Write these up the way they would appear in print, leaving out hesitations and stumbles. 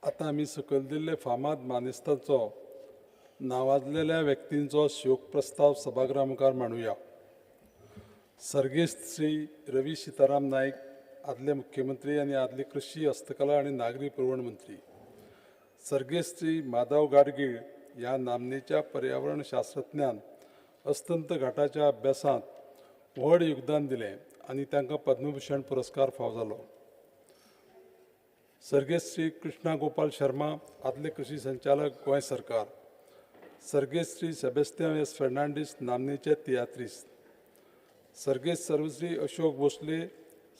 आतां आमी सकयल दिल्ले फामाद मानेस्तांचो नावाजलेल्या व्यक्तींचो शोक प्रस्ताव सभागृहा मुखार मांडुया. सर्गेस्त श्री रवी सीताराम नाईक, आदले मुख्यमंत्री आनी आदले कृषी, हस्तकला आनी नागरी पुरवण मंत्री. सर्गेस्त श्री माधव गाडगीळ ह्या नामनेच्या पर्यावरण शास्त्रज्ञान अस्तंत घाटाच्या अभ्यासांत व्हड योगदान दिलें आनी तांकां पद्मभूषण पुरस्कार फावो जालो. सर्गेस्त श्री कृष्णा गोपाल शर्मा, आदले कृषी संचालक, गोंय सरकार. सर्गेस्त श्री सेबेस्तियान एस फर्नांडीस, नामनेचे तियात्रीस्त. सर्गेस्त सर्वश्री अशोक भोसले,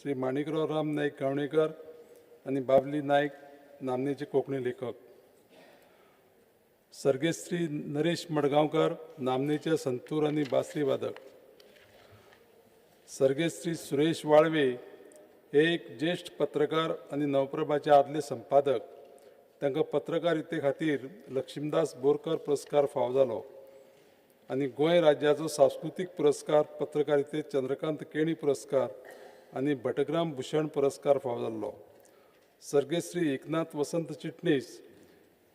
श्री माणिकराव राम नाईक गावणेकर आनी बाबली नाईक, नामनेचे कोंकणी लेखक. सर्गेस्त श्री नरेश मडगांवकर, नामनेचे संतूर आनी बासरी वादक. सर्गेस्त श्री सुरेश वाळवे हे एक ज्येष्ठ पत्रकार आनी नवप्रभाचे आदले संपादक. तांकां पत्रकारिते खातीर लक्ष्मीदास बोरकर पुरस्कार फावो जालो आनी गोंय राज्याचो सांस्कृतीक पुरस्कार, पत्रकारितेंत चंद्रकांत केणी पुरस्कार आनी भटग्राम भूषण पुरस्कार फावो जाल्लो. सर्गेस्त श्री एकनाथ वसंत चिटणीस,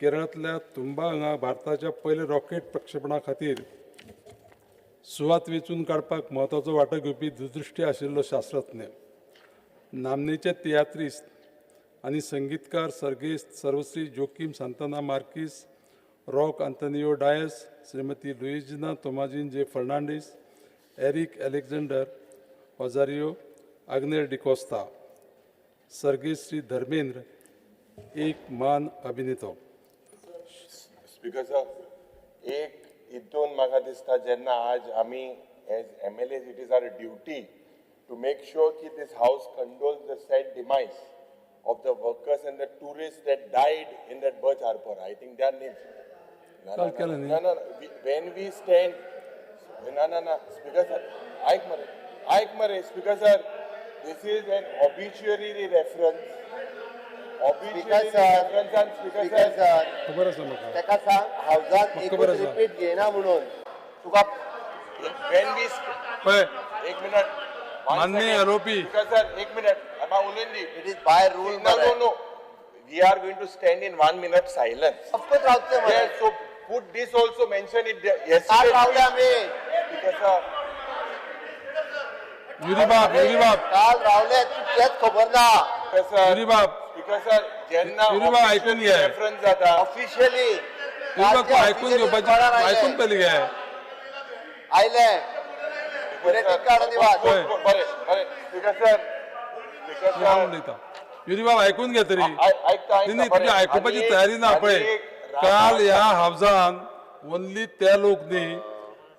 केरळांतल्या तुंबा हांगा भारताच्या पयले रॉकेट प्रक्षेपणा खातीर सुवात वेंचून काडपाक म्हत्वाचो वांटो घेवपी दूरदृश्टी आशिल्लो शास्त्रज्ञ. नामनेचे तियात्रीस्त आनी संगीतकार सर्गेस्त सर्वश्री जोकीम सांताना मार्कीस, रॉक आंतोनियो डायस, श्रीमती लुइजिना तोमाजीन जे फर्नांडीस, एरिक अलेक्झांडर ओजारियो, आग्नेर डिकोस्ता. सर्गेस्त श्री धर्मेंद्र, एक मान अभिनेतो. स्पीकर साहेब, एक हितून म्हाका दिसता जेन्ना आज आमी as MLAs it is our duty to make sure that this house condoles the sad demise of the workers and the tourists that died in that Birch Harbor. I think their names. No. When we stand, no. Speaker sir, Aik Mare, Speaker sir, this is an obituary reference. Obituary reference and Speaker sir. खबर आसा म्हाका. ताका सांग हावजान एकूच repeat घेना म्हणून तुका. When we पळय, एक मिनट. माननीय आरोपी. Sir, एक minute. It is by rule. No. We are going to stand in 1 minute silence. Of course, Raote मला. Yes, so put this also, mention it there. Yes. काल रावले आम्ही. Because युरीबाब काल रावले तू तेच खबर ना. युरीबाब because जेन्ना युरीबाब ऐकून घे. रेफरन्स जाता ऑफिशियली युरीबाब ऐकून घेवपाची, ऐकून पयलीं घे. आयले ग्रीटिंग कार्ड दिवात. बरे हांव उलयतां. युरीबाब ऐकून घे तरी. नाही तुजी आयकुपाची तयारी ना. पळय, काल ह्या हावजान ओन्ली ते लोक न्ही,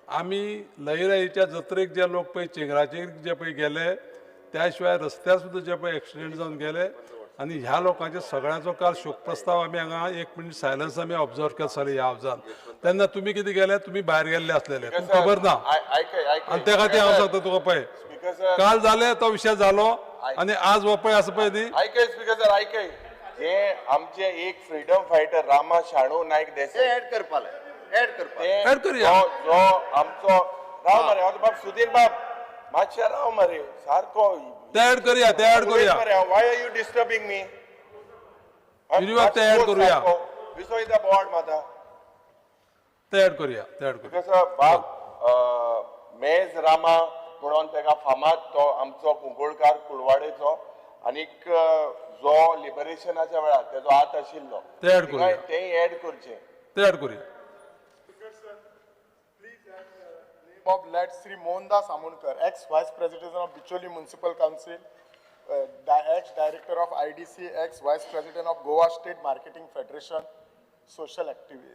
आमी लयराईच्या जत्रेक जे लोक पळय चेंगराचेर जे पळय गेले, त्या शिवाय रस्त्यार सुद्दां जे पळय एक्सिडेंट जावन गेले, आनी ह्या लोकांचे सगळ्यांचो काल शोक प्रस्ताव आमी हांगा 1 मिनीट सायलन्स आमी ऑब्जर्व केलो जाल्यार ह्या हावजान. तेन्ना तुमी कितें गेले, तुमी भायर गेल्ले आसलेले, तुमकां खबर ना. आनी त्या खातीर हांव सांगता तुका. पळय, काल जाले तो विशय जालो आनी आज हो पळय आसा पळय न्ही. ऐकय स्पीकर सर, ऐकय जे आमचे एक फ्रीडम फायटर रामा शाणू नायक देसाई ऐड करपाले. ऐड करुया. जो आमचो राव मरे, बाब सुधीर बाब मातशें राव मरे, सारको ते ऐड करुया. Why are you disturbing me? युरीबाब ते ऐड करुया. विसो द बोर्ड माता ते ऐड करुया. कसं बाब मेज रामा म्हणून तेका फामाद तो आमचो कुंकळकार कुळवाडेचो, आनीक जो लिबरेशनाच्या वेळार तेजो हात आशिल्लो, ते ऐड करुया. तें ऍड करचें. ते ऐड करुया. Of led Sri Mohandas Amunkar, ex-Vice President of Bicholi Municipal Council, ex-Director of IDC, ex-Vice President of Goa State Marketing Federation, social activity.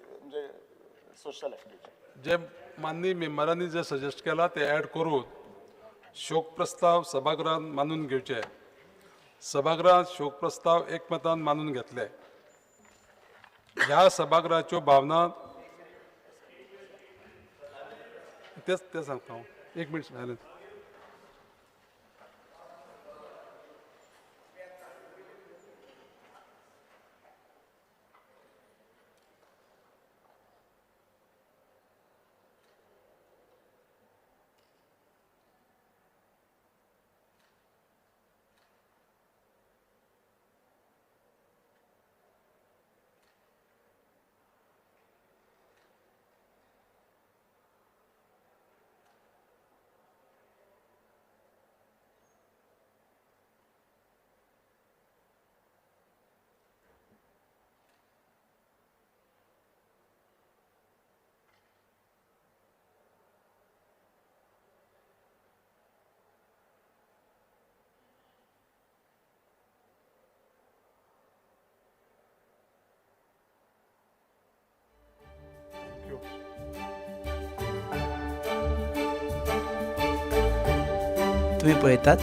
जे माननीय मेंबरांनी जे सजेस्ट केला ते ऍड करून शोक प्रस्ताव सभागृहात मानून घेवचे. सभागृहात शोक प्रस्ताव एकमतान मानून घेतले. ह्या सभागृहाच्यो भावना तेच सांगता हांव. 1 मिनीट सायलन्स. तुम्ही पळयतात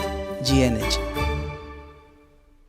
GNH.